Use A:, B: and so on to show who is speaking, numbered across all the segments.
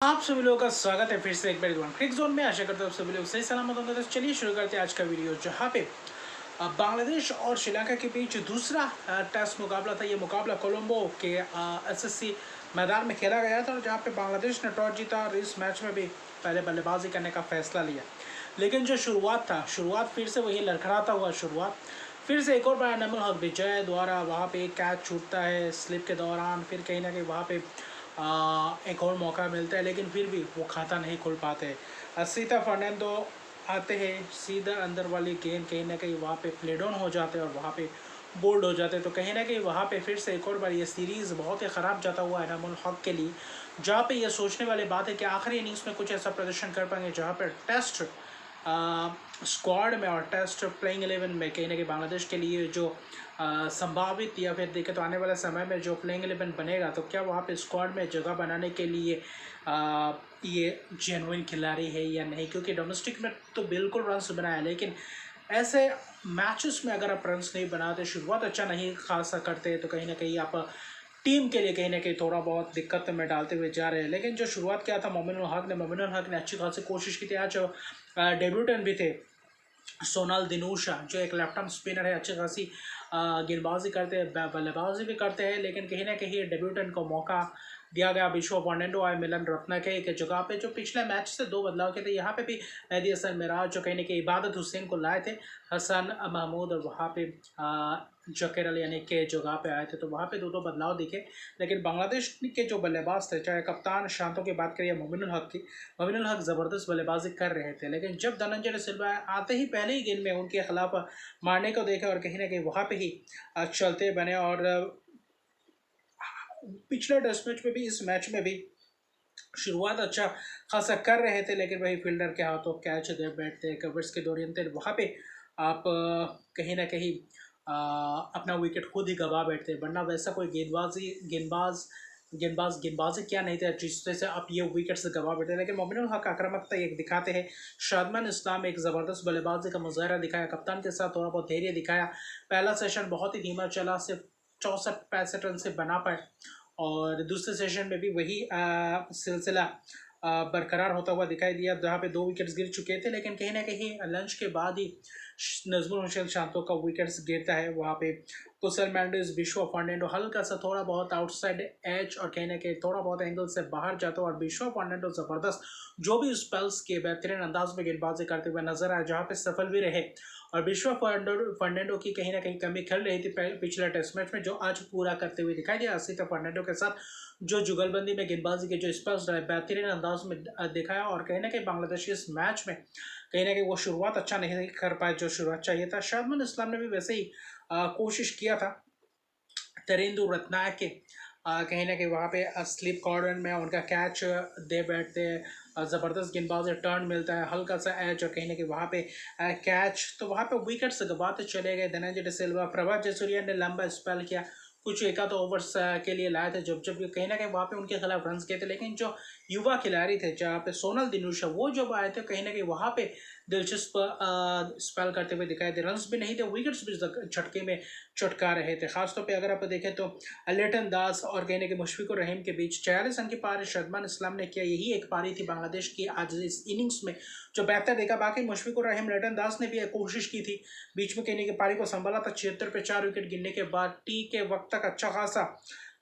A: आप सभी लोगों का स्वागत है फिर से एक बार क्रिक जोन में। आशा करता हूँ सभी लोग सही सलामत होंगे। तो चलिए शुरू करते हैं आज का वीडियो, जहाँ पे बांग्लादेश और श्रीलंका के बीच दूसरा टेस्ट मुकाबला था। ये मुकाबला कोलंबो के एसएससी मैदान में खेला गया था, और जहाँ पे बांग्लादेश ने टॉस जीता और इस मैच में भी पहले बल्लेबाजी करने का फैसला लिया। लेकिन जो शुरुआत फिर से वही लड़खड़ाता हुआ शुरुआत। फिर से एक और बार एनामुल हक विजय द्वारा वहाँ पे एक कैच छूटता है स्लिप के दौरान। फिर कहीं ना कहीं वहाँ पे एक और मौका मिलता है, लेकिन फिर भी वो खाता नहीं खुल पाते। सीता फर्नांडो आते हैं, सीधा अंदर वाली गेंद कहीं ना कहीं वहाँ पे प्ले डाउन हो जाते हैं और वहाँ पे बोल्ड हो जाते हैं। तो कहीं ना कहीं वहाँ पे फिर से एक और बार ये सीरीज़ बहुत ही ख़राब जाता हुआ है एनामुल हक के लिए, जहाँ पे ये सोचने वाली बात है कि आखिरी इनिंग्स में कुछ ऐसा प्रदर्शन कर पाएंगे जहाँ पर टेस्ट स्क्वाड में और टेस्ट प्लेइंग 11 में कहीं ना कहीं बांग्लादेश के लिए जो संभावित या फिर देखें तो आने वाले समय में जो प्लेइंग 11 बनेगा, तो क्या वहाँ पे स्क्वाड में जगह बनाने के लिए ये जेन्युइन खिलाड़ी है या नहीं। क्योंकि डोमेस्टिक में तो बिल्कुल रन्स बनाया, लेकिन ऐसे मैचेस में अगर आप रन्स नहीं बनाते, शुरुआत अच्छा नहीं खासा करते, तो कहीं ना कहीं आप टीम के लिए कहीं ना कहीं थोड़ा बहुत दिक्कत में डालते हुए जा रहे हैं। लेकिन जो शुरुआत किया था मोमिनुल हक ने अच्छी खासी कोशिश की थी। आज डेब्यूटेंट भी थे सोनाल दिनूशा, जो एक लेफ्ट आर्म स्पिनर है, अच्छी खासी गेंदबाजी करते हैं, बल्लेबाजी भी करते हैं, लेकिन कहीं ना कहीं डेब्यूटेंट को मौका दिया गया। विश्व फर्नांडो आए मिलन रत्नाके के जगह पे, जो पिछले मैच से दो बदलाव के थे। यहाँ पे भी मेहदी हसन मिराज जो कहीं ना कहीं इबादत हुसैन को लाए थे, हसन महमूद, और वहाँ पे जकीर अली यानी के जगह पे आए थे, तो वहाँ पे दो बदलाव दिखे। लेकिन बांग्लादेश के जो बल्लेबाज थे, चाहे कप्तान शांतो की बात करिए मोमिनुल हक की, मोमिनुल हक ज़बरदस्त बल्लेबाजी कर रहे थे। लेकिन जब धनंजय डे सिल्वा आते ही पहले ही गेंद में उनके खिलाफ मारने को देखे और कहीं ना कहीं वहाँ पे ही चलते बने। और पिछले टेस्ट मैच में भी, इस मैच में भी शुरुआत अच्छा खासा कर रहे थे, लेकिन वही फील्डर के हाथों कैच दे बैठते, कवर्स के दौरान थे, वहाँ पे आप कहीं ना कहीं अपना विकेट खुद ही गवा बैठते। वरना वैसा कोई गेंदबाजी क्या नहीं था जिससे से आप ये विकेट्स गवा बैठे। लेकिन मोमिनुल हक आक्रामकता एक दिखाते हैं। शादमान इस्लाम एक ज़बरदस्त बल्लेबाजी का मुजाहरा दिखाया, कप्तान के साथ थोड़ा बहुत धैर्य दिखाया। पहला सेशन बहुत ही धीमा चला, सिर्फ 64-65 रन से बना पाए, और दूसरे सेशन में भी वही सिलसिला बरकरार होता हुआ दिखाई दिया, जहाँ पे 2 विकेट्स गिर चुके थे। लेकिन कहीं ना कहीं लंच के बाद ही नजमुल हुसैन शांतो का विकेट्स गिरता है। वहाँ पे कुशल मेंडिस, विश्व फर्नांडो हल्का सा थोड़ा बहुत आउटसाइड एज और कहीं ना कहीं थोड़ा बहुत एंगल से बाहर जाता है, और विश्व फर्नांडो ज़बरदस्त जो भी स्पेल्स के बेहतरीन अंदाज में गेंदबाजी करते हुए नजर आए, जहाँ पे सफल भी रहे। और विश्व फर्नांडो की कहीं ना कहीं कमी खल रही थी पिछले टेस्ट मैच में, जो आज पूरा करते हुए दिखाई दिया। आसिफ फर्नांडो के साथ जो जुगलबंदी में गेंदबाजी के जो स्पेल्स रहे, बेहतरीन अंदाज में दिखाया। और कहीं ना कहीं बांग्लादेश इस मैच में कहीं ना कहीं वो शुरुआत अच्छा नहीं कर पाए जो शुरुआत चाहिए था। शादमान इस्लाम ने भी वैसे ही कोशिश किया था। तरिंदु रत्नायक के कहीं ना कहीं वहाँ पे स्लिप कॉर्नर में उनका कैच दे बैठते हैं, ज़बरदस्त गेंदबाज टर्न मिलता है, हल्का सा एच, और कहीं ना कहीं वहाँ पे कैच, तो वहाँ पे विकेट्स गवाते चले गए। धनंजय डे सिल्वा, प्रभात जयसूर्या ने लंबा स्पेल किया, कुछ एक आध ओवर्स के लिए लाए थे, जब कहीं ना कहीं वहाँ पे उनके खिलाफ रन किए थे। लेकिन जो युवा खिलाड़ी थे, जहाँ पे सोनल दिनूशा, वो जब आए थे कहीं ना कहीं वहाँ पे दिलचस्प स्पेल करते हुए दिखाई दे। रन्स भी नहीं थे, विकेट्स भी झटके में चटका रहे थे। खासतौर पे अगर आप देखें तो लिटन दास और कहीं ना कहीं मुशफिकुर रहीम के बीच 46 रन की पारी शादमान इस्लाम ने किया। यही एक पारी थी बांग्लादेश की आज इस इनिंग्स में जो बेहतर देखा। बाकी मुशफिकुर रहीम, लिटन दास ने भी कोशिश की थी, बीच में कहीं ना पारी को संभाला था। 76 पे 4 विकेट गिरने के बाद टी के वक्त तक अच्छा खासा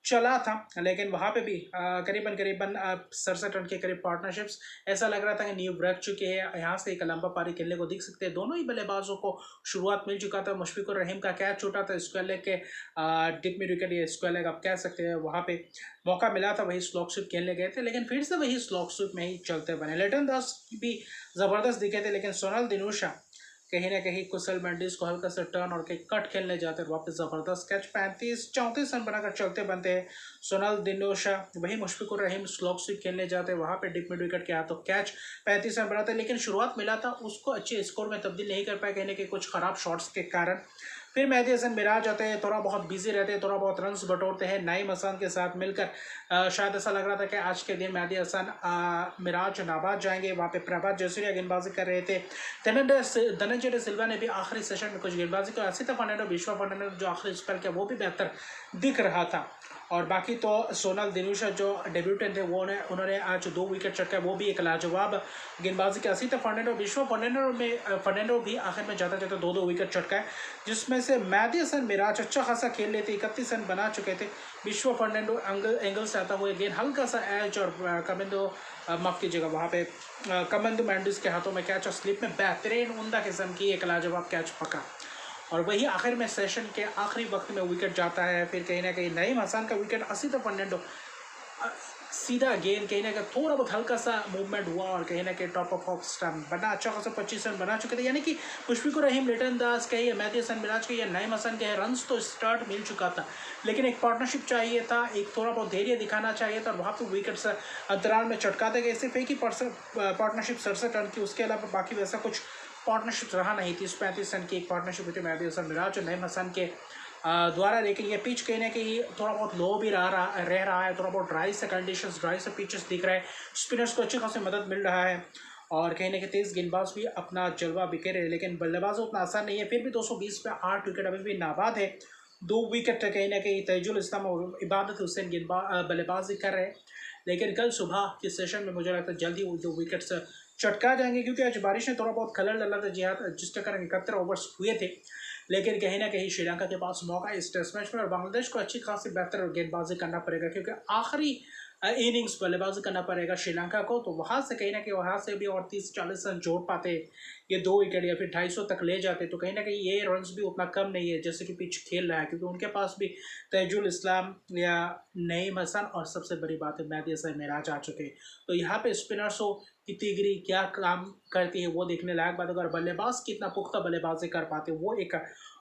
A: चला था, लेकिन वहाँ पे भी करीबन 67 रन के करीब पार्टनरशिप्स, ऐसा लग रहा था कि नींव रख चुके हैं। यहाँ से एक लंबा पारी खेलने को दिख सकते हैं। दोनों ही बल्लेबाजों को शुरुआत मिल चुका था। मुशफिकुर रहीम का कैच छूटा था स्क्वायर लेग के डिप मिड विकेट, या स्क्वायर लेग आप कह सकते हैं, वहाँ पे मौका मिला था, वही स्लॉक स्वीप खेलने गए थे, लेकिन फिर से वही स्लॉक स्वीप में ही चलते बने। लिटन दास भी ज़बरदस्त दिखे थे, लेकिन सोनल दिनूशा कहीं ना कहीं कुशल मेंडिस को हल्का सा टर्न और कहीं कट खेलने जाते हैं, वापस ज़बरदस्त कैच, 35-34 रन बनाकर चलते बनते हैं। सोनल दिनोशा, वही मुशफिकुर रहीम स्लॉक स्वीप खेलने जाते हैं, वहाँ पे डिप मिड विकेट के हाथों कैच, 35 रन बनाते हैं। लेकिन शुरुआत मिला था उसको अच्छे स्कोर में तब्दील नहीं कर पाए, कहीं ना कहीं कुछ ख़राब शॉट्स के कारण। फिर मेहदी हसन मिराज आते हैं, थोड़ा बहुत बिजी रहते हैं, थोड़ा बहुत रन्स बटोरते हैं नईम हसन के साथ मिलकर। शायद ऐसा लग रहा था कि आज के दिन मेहदी हसन मिराज नाबाद जाएंगे। वहाँ पे प्रभात जयसूर्या गेंदबाजी कर रहे थे। धनंजय डे सिल्वा ने भी आखिरी सेशन में कुछ गेंदबाजी को, आसिफ फर्नांडो, विश्व फर्नांडो जो आखिरी स्पेल किया वो भी बेहतर दिख रहा था। और बाकी तो सोनल दिनूशा जो डेब्यूटेंट है वो उन्होंने आज 2 विकेट चटका, वो भी एक लाजवाब गेंदबाजी की हंसी था। फर्नांडो भी आखिर में जाता जाता 2 विकेट चटका है, जिसमें से मेहदी हसन मिराज अच्छा खासा खेल लेते, 31 रन बना चुके थे। विश्व फर्नांडो एंगल से आता हुआ गेंद हल्का सा एज और कमेंदो माफ़ कीजिएगा वहाँ पे कमेंदो मैंडिस के हाथों में कैच और स्लिप में बेहतरीन उमदा किस्म की एक लाजवाब कैच पका, और वही आखिर में सेशन के आखिरी वक्त में विकेट जाता है। फिर कहीं ना कहीं नईम हसन का विकेट, असीता फर्नांडो सीधा गेंद कहीं ना कहीं थोड़ा बहुत हल्का सा मूवमेंट हुआ और कहीं ना कहीं टॉप ऑफ ऑफ स्टम्प बना, अच्छा खासा 25 रन बना चुके थे। यानी कि मुशफिकुर रहीम, लिटन दास कहे या मेहदी हसन मिराज कहे या नईम हसन के रन तो स्टार्ट मिल चुका था, लेकिन एक पार्टनरशिप चाहिए था, एक थोड़ा बहुत धैर्य दिखाना चाहिए था, और वहाँ पर विकेट अंतराल में चटकाते गए। सिर्फ एक ही पार्टनरशिप 67 रन की, उसके अलावा बाकी वैसा कुछ पार्टनरशिप रहा नहीं। 30-35 रन की एक पार्टनरशिप हुई थी मेहदी हसन मिराज और नईम हसन के द्वारा। लेकिन ये पिच कहीं ना कहीं थोड़ा बहुत लो भी रह रहा है, थोड़ा बहुत ड्राई से कंडीशंस, ड्राई से पिचेस दिख रहे हैं, स्पिनर्स को अच्छी खासी मदद मिल रहा है, और कहीं ना कहीं तेज़ गेंदबाज भी अपना जलवा बिखेरे रहे, लेकिन बल्लेबाज उतना आसान नहीं है। फिर भी 220 पे 8 विकेट अभी भी नाबाद है। 2 विकेट कहीं ना कहीं तैजुल इस्लाम और इबादत हुसैन बल्लेबाजी कर रहे हैं, लेकिन कल सुबह के सेशन में मुझे लगता है जल्दी वो 2 विकेट्स चटका जाएंगे, क्योंकि आज बारिश ने थोड़ा बहुत खलल डाला था जिसके कारण 71 ओवर्स हुए थे। लेकिन कहीं ना कहीं श्रीलंका के पास मौका है इस टेस्ट मैच में, और बांग्लादेश को अच्छी खासी बेहतर गेंदबाजी करना पड़ेगा, क्योंकि आखिरी इनिंग्स बल्लेबाजी करना पड़ेगा श्रीलंका को। तो वहाँ से कहीं ना कहीं वहाँ से भी और 30-40 रन जोड़ पाते ये 2 विकेट, या फिर 250 तक ले जाते, तो कहीं ना कहीं ये रन्स भी उतना कम नहीं है जैसे कि पिच खेल रहा है, क्योंकि उनके पास भी तैजुल इस्लाम या नईम हसन और सबसे बड़ी बात है मेहदी हसन मिराज आ चुके हैं। तो यहाँ पे स्पिनर्सों की तिगरी क्या काम करती है वो देखने लायक बात। अगर बल्लेबाज कितना पुख्ता बल्लेबाजी कर पाते वो एक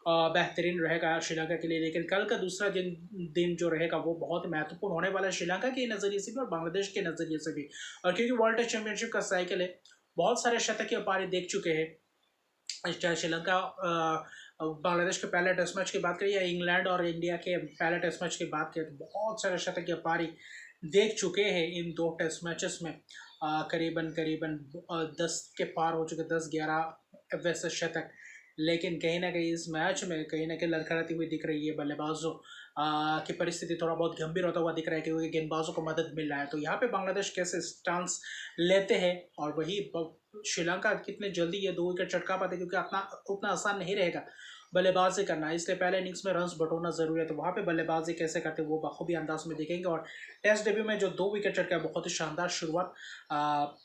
A: बेहतरीन रहेगा श्रीलंका के लिए। लेकिन कल का दूसरा दिन जो रहेगा वो बहुत महत्वपूर्ण होने वाला है श्रीलंका के नज़रिए से भी और बांग्लादेश के नज़रिए से भी, और क्योंकि वर्ल्ड टेस्ट चैंपियनशिप का साइकिल है, बहुत सारे शतकीय पारी देख चुके हैं, चाहे श्रीलंका बांग्लादेश के पहले टेस्ट मैच की बात करें या इंग्लैंड और इंडिया के पहले टेस्ट मैच की बात करें, तो बहुत सारे शतकीय पारी देख चुके हैं इन 2 टेस्ट मैचेस में। करीबन 10 के पार हो चुके, 10-11 वैसे शतक। लेकिन कहीं ना कहीं इस मैच में कहीं ना कहीं लड़खड़ाती हुई दिख रही है, बल्लेबाजों की परिस्थिति थोड़ा बहुत गंभीर होता हुआ दिख रहा है, क्योंकि गेंदबाजों को मदद मिल रहा है। तो यहाँ पे बांग्लादेश कैसे स्टांस लेते हैं, और वही श्रीलंका कितने जल्दी ये 2 विकेट चटका पाते, क्योंकि उतना आसान नहीं रहेगा बल्लेबाजी करना, इसलिए पहले इनिंग्स में रन्स बटोरना जरूरी है। तो वहाँ पे बल्लेबाजी कैसे करते वो बखूबी अंदाज में देखेंगे। और टेस्ट डेब्यू में जो 2 विकेट चटका, बहुत ही शानदार शुरुआत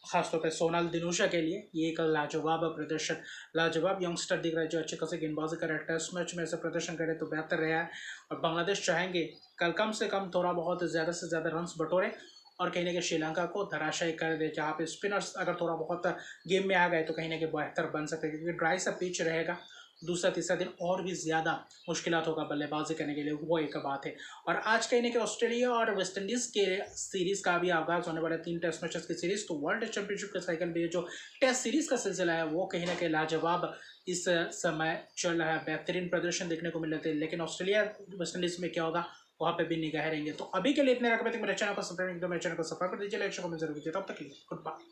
A: खासतौर पे सोनल दिनूशा के लिए, ये एक लाजवाब प्रदर्शन, लाजवाब यंगस्टर दिख रहा है जो अच्छे खासे गेंदबाजी कर रहा है। टेस्ट मैच में ऐसे प्रदर्शन करे तो बेहतर रहा है, और बांग्लादेश चाहेंगे कल कम से कम थोड़ा बहुत ज़्यादा से ज़्यादा रन्स बटोरे और कहीं ना कहीं श्रीलंका को धराशायी कर दे, जहाँ पे स्पिनर्स अगर थोड़ा बहुत गेम में आ गए तो कहीं ना कहीं बेहतर बन सकते हैं, क्योंकि ड्राई सा पिच रहेगा। दूसरा तीसरा दिन और भी ज़्यादा मुश्किलात होगा बल्लेबाजी करने के लिए, वो एक बात है। और आज कहीं ना कहीं ऑस्ट्रेलिया और वेस्ट इंडीज़ के सीरीज़ का भी आगाज़ होने वाला है, 3 टेस्ट मैचेस की सीरीज़। तो वर्ल्ड चैंपियनशिप के साइकिल में जो टेस्ट सीरीज़ का सिलसिला है वो कहीं ना कहीं लाजवाब इस समय चल रहा है, बेहतरीन प्रदर्शन देखने को मिल रहे थे। लेकिन ऑस्ट्रेलिया वेस्ट इंडीज़ में क्या होगा वहाँ पे भी निगाह रहेंगे। तो अभी के लिए इतने रकबे तक मेरे चैनल को सब्सक्राइब कर दीजिए, लाइक शेयर कमेंट जरूर कीजिए। तब तक के लिए गुड बाय।